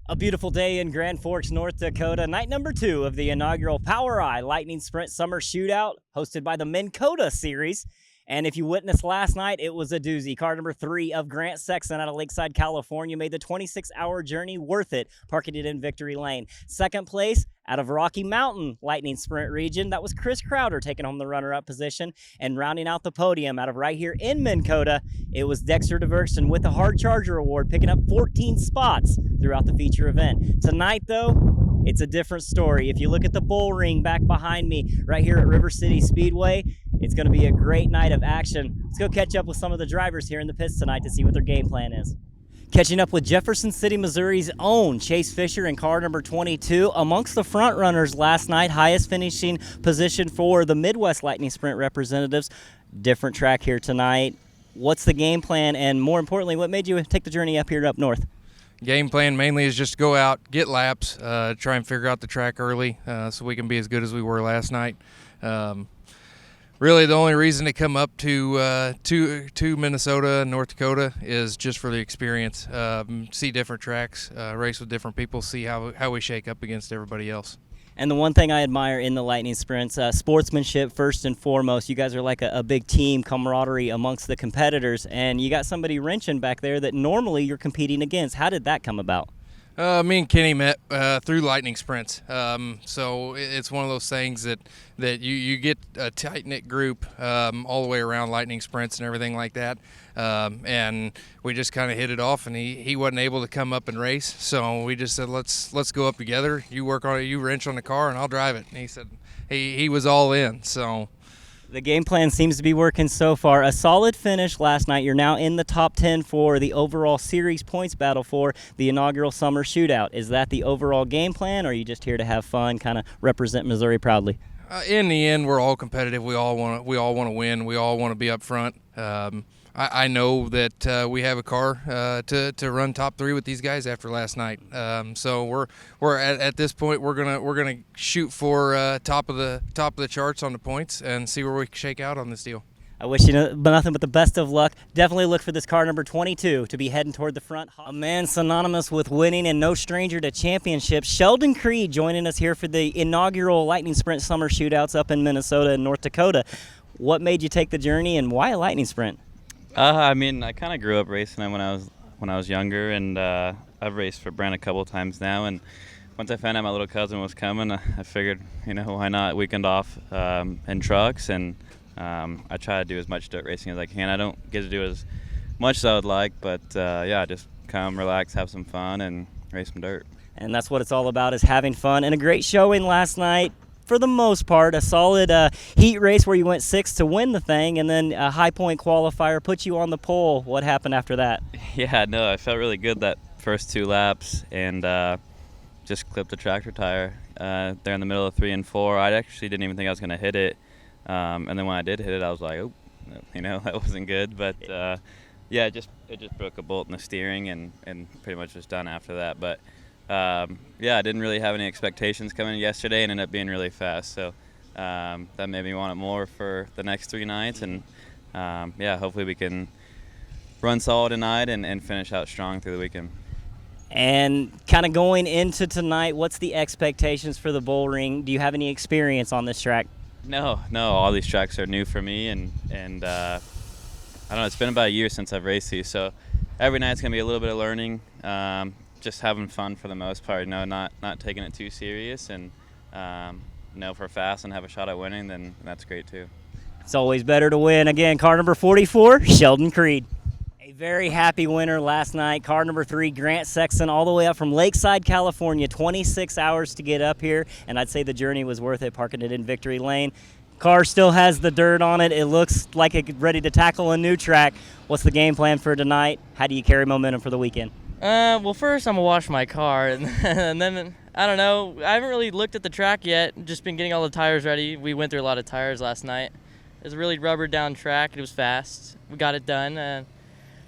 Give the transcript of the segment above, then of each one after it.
A beautiful day in Grand Forks, North Dakota. Night number 2 of the inaugural Power Eye Lightning Sprint Summer Shootout, hosted by the Minn-Kota series. And if you witnessed last night, it was a doozy. Car number 3 of Grant Sexton out of Lakeside, California made the 26-hour journey worth it, parking it in victory lane. Second place out of Rocky Mountain Lightning Sprint region, that was Chris Crowder taking home the runner-up position. And rounding out the podium out of right here in Minn-Kota, it was Dexter DeVerston with the Hard Charger Award, picking up 14 spots throughout the feature event. Tonight, though, it's a different story. If you look at the bull ring back behind me right here at River City Speedway, it's going to be a great night of action. Let's go catch up with some of the drivers here in the pits tonight to see what their game plan is. Catching up with Jefferson City, Missouri's own Chase Fisher in car number 22. Amongst the front runners last night, highest finishing position for the Midwest Lightning Sprint representatives. Different track here tonight. What's the game plan, and more importantly, what made you take the journey up here up north? Game plan mainly is just to go out, get laps, try and figure out the track early so we can be as good as we were last night. Really, the only reason to come up to Minnesota and North Dakota is just for the experience. See different tracks, race with different people, see how we shake up against everybody else. And the one thing I admire in the Lightning Sprints, sportsmanship first and foremost. You guys are like a big team, camaraderie amongst the competitors, and you got somebody wrenching back there that normally you're competing against. How did that come about? Me and Kenny met through Lightning Sprints, so it's one of those things that you get a tight-knit group all the way around Lightning Sprints and everything like that, and we just kind of hit it off, and he wasn't able to come up and race, so we just said let's go up together. You work on it, you wrench on the car, and I'll drive it. And he said he was all in, so. The game plan seems to be working so far. A solid finish last night. You're now in the top 10 for the overall series points battle for the inaugural summer shootout. Is that the overall game plan, or are you just here to have fun, kind of represent Missouri proudly? In the end, we're all competitive. We all want to win. We all want to be up front. I know that we have a car to run top 3 with these guys after last night. So we're at this point we're gonna shoot for top of the charts on the points and see where we shake out on this deal. I wish you nothing but the best of luck. Definitely look for this car number 22 to be heading toward the front. A man synonymous with winning and no stranger to championships, Sheldon Creed joining us here for the inaugural Lightning Sprint Summer Shootouts up in Minnesota and North Dakota. What made you take the journey, and why a Lightning Sprint? I kind of grew up racing when I was younger, and I've raced for Brent a couple times now. And once I found out my little cousin was coming, I figured, why not weekend off in trucks, and I try to do as much dirt racing as I can. I don't get to do as much as I would like, but just come, relax, have some fun, and race some dirt. And that's what it's all about, is having fun. And a great showing last night. For the most part, a solid heat race where you went 6th to win the thing, and then a high point qualifier put you on the pole. What happened after that? Yeah, no, I felt really good that first 2 laps, and just clipped the tractor tire there in the middle of 3 and 4. I actually didn't even think I was going to hit it, and then when I did hit it, I was like, oh, that wasn't good. But it just broke a bolt in the steering, and pretty much was done after that. But I didn't really have any expectations coming in yesterday, and ended up being really fast. So that made me want it more for the next 3 nights. And hopefully we can run solid tonight and finish out strong through the weekend. And kind of going into tonight, what's the expectations for the bull ring? Do you have any experience on this track? No, all these tracks are new for me, and I don't know, it's been about a year since I've raced these, so every night's going to be a little bit of learning. Just having fun for the most part, not taking it too serious, and if we're fast and have a shot at winning, then that's great too. It's always better to win. Again, car number 44, Sheldon Creed. A very happy winner last night. Car number 3, Grant Sexton, all the way up from Lakeside, California, 26 hours to get up here, and I'd say the journey was worth it, parking it in victory lane. Car still has the dirt on it. It looks like it's ready to tackle a new track. What's the game plan for tonight? How do you carry momentum for the weekend? Well, first I'm going to wash my car, and then, I don't know, I haven't really looked at the track yet, just been getting all the tires ready. We went through a lot of tires last night. It was a really rubbered down track. It was fast. We got it done.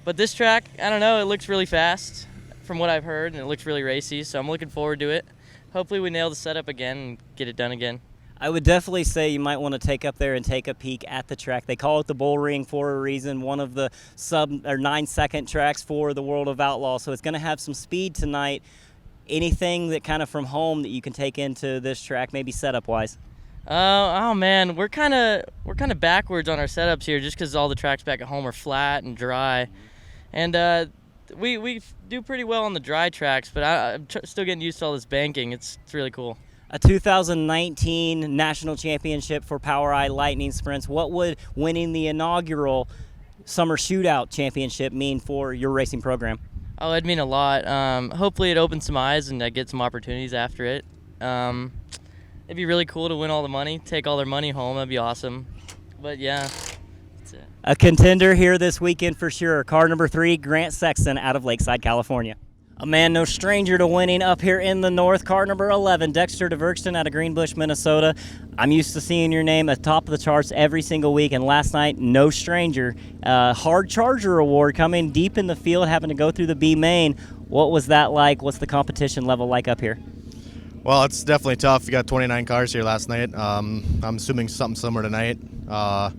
But this track, I don't know, it looks really fast from what I've heard, and it looks really racy, so I'm looking forward to it. Hopefully we nail the setup again and get it done again. I would definitely say you might want to take up there and take a peek at the track. They call it the Bull Ring for a reason, one of the sub or 9-second tracks for the World of Outlaws. So it's going to have some speed tonight. Anything that kind of from home that you can take into this track, maybe setup wise? Oh man, we're kind of backwards on our setups here, just because all the tracks back at home are flat and dry, and we do pretty well on the dry tracks. But I'm still getting used to all this banking. It's really cool. A 2019 national championship for POWRi Lightning Sprints. What would winning the inaugural Summer Shootout Championship mean for your racing program? Oh, it'd mean a lot. Hopefully it opens some eyes and I get some opportunities after it. It'd be really cool to win all the money, take all their money home. That'd be awesome. But yeah, that's it. A contender here this weekend for sure. Car number 3, Grant Sexton out of Lakeside, California. A man no stranger to winning up here in the north. Car number 11, Dexter DeVerston out of Greenbush, Minnesota. I'm used to seeing your name at the top of the charts every single week, and last night, no stranger. Hard Charger Award coming deep in the field, having to go through the B main. What was that like? What's the competition level like up here? Well, it's definitely tough. You got 29 cars here last night. I'm assuming something similar tonight. I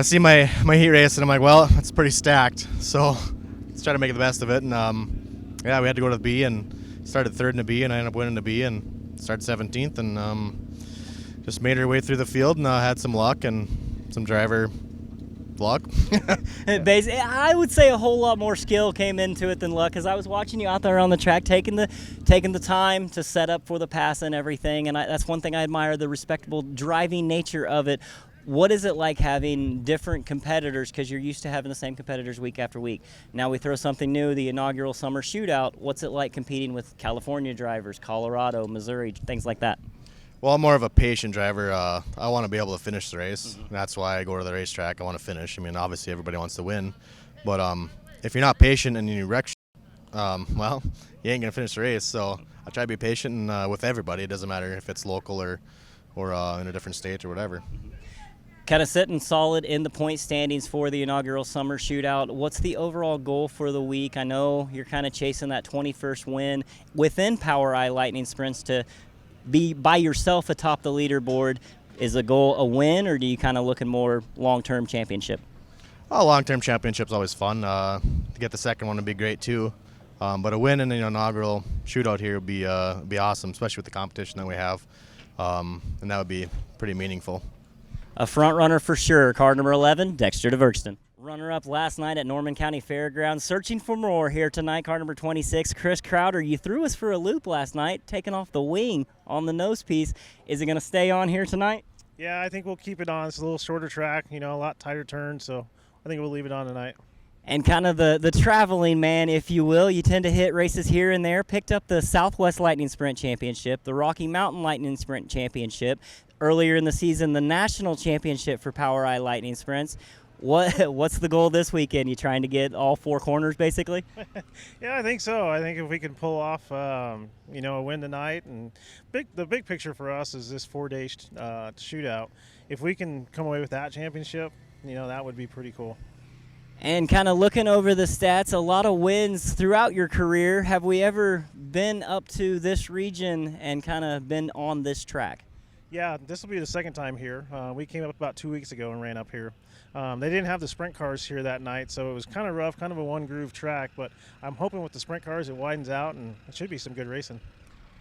see my heat race, and I'm like, well, it's pretty stacked. So let's try to make the best of it. And yeah, we had to go to the B and started third in the B, and I ended up winning the B and started 17th, and just made our way through the field and had some luck and some driver luck. Basically, I would say a whole lot more skill came into it than luck, because I was watching you out there on the track taking the time to set up for the pass and everything, and that's one thing I admire, the respectable driving nature of it. What is it like having different competitors, because you're used to having the same competitors week after week? Now we throw something new, the inaugural Summer Shootout. What's it like competing with California drivers, Colorado, Missouri, things like that? Well, I'm more of a patient driver. I want to be able to finish the race. That's why I go to the racetrack. I want to finish. I mean, obviously everybody wants to win, but if you're not patient and you wreck, well, you ain't gonna finish the race. So I try to be patient and, with everybody. It doesn't matter if it's local or in a different state or whatever. Kind of sitting solid in the point standings for the inaugural Summer Shootout. What's the overall goal for the week? I know you're kind of chasing that 21st win within POWRi Lightning Sprints. To be by yourself atop the leaderboard, is the goal a win, or do you kind of looking more long-term championship? Oh, long-term championship's always fun. To get the second one would be great too. But a win in the inaugural shootout here would be awesome, especially with the competition that we have, and that would be pretty meaningful. A front runner for sure. Car number 11, Dexter DeVerston. Runner-up last night at Norman County Fairgrounds. Searching for more here tonight. Car number 26, Chris Crowder. You threw us for a loop last night, taking off the wing on the nose piece. Is it going to stay on here tonight? Yeah, I think we'll keep it on. It's a little shorter track, a lot tighter turns, so I think we'll leave it on tonight. And kind of the traveling man, if you will. You tend to hit races here and there. Picked up the Southwest Lightning Sprint Championship, the Rocky Mountain Lightning Sprint Championship. Earlier in the season, the National Championship for POWRi Lightning Sprints. What's the goal this weekend? You trying to get all 4 corners, basically? Yeah, I think so. I think if we can pull off, a win tonight, and the big picture for us is this 4-day shootout. If we can come away with that championship, that would be pretty cool. And kind of looking over the stats, a lot of wins throughout your career. Have we ever been up to this region and kind of been on this track? Yeah, this will be the second time here. We came up about 2 weeks ago and ran up here. They didn't have the sprint cars here that night, so it was kind of rough, kind of a one-groove track, but I'm hoping with the sprint cars it widens out, and it should be some good racing.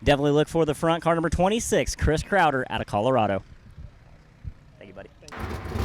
Definitely look for the front. Car number 26, Chris Crowder out of Colorado. Thank you, buddy. Thank you.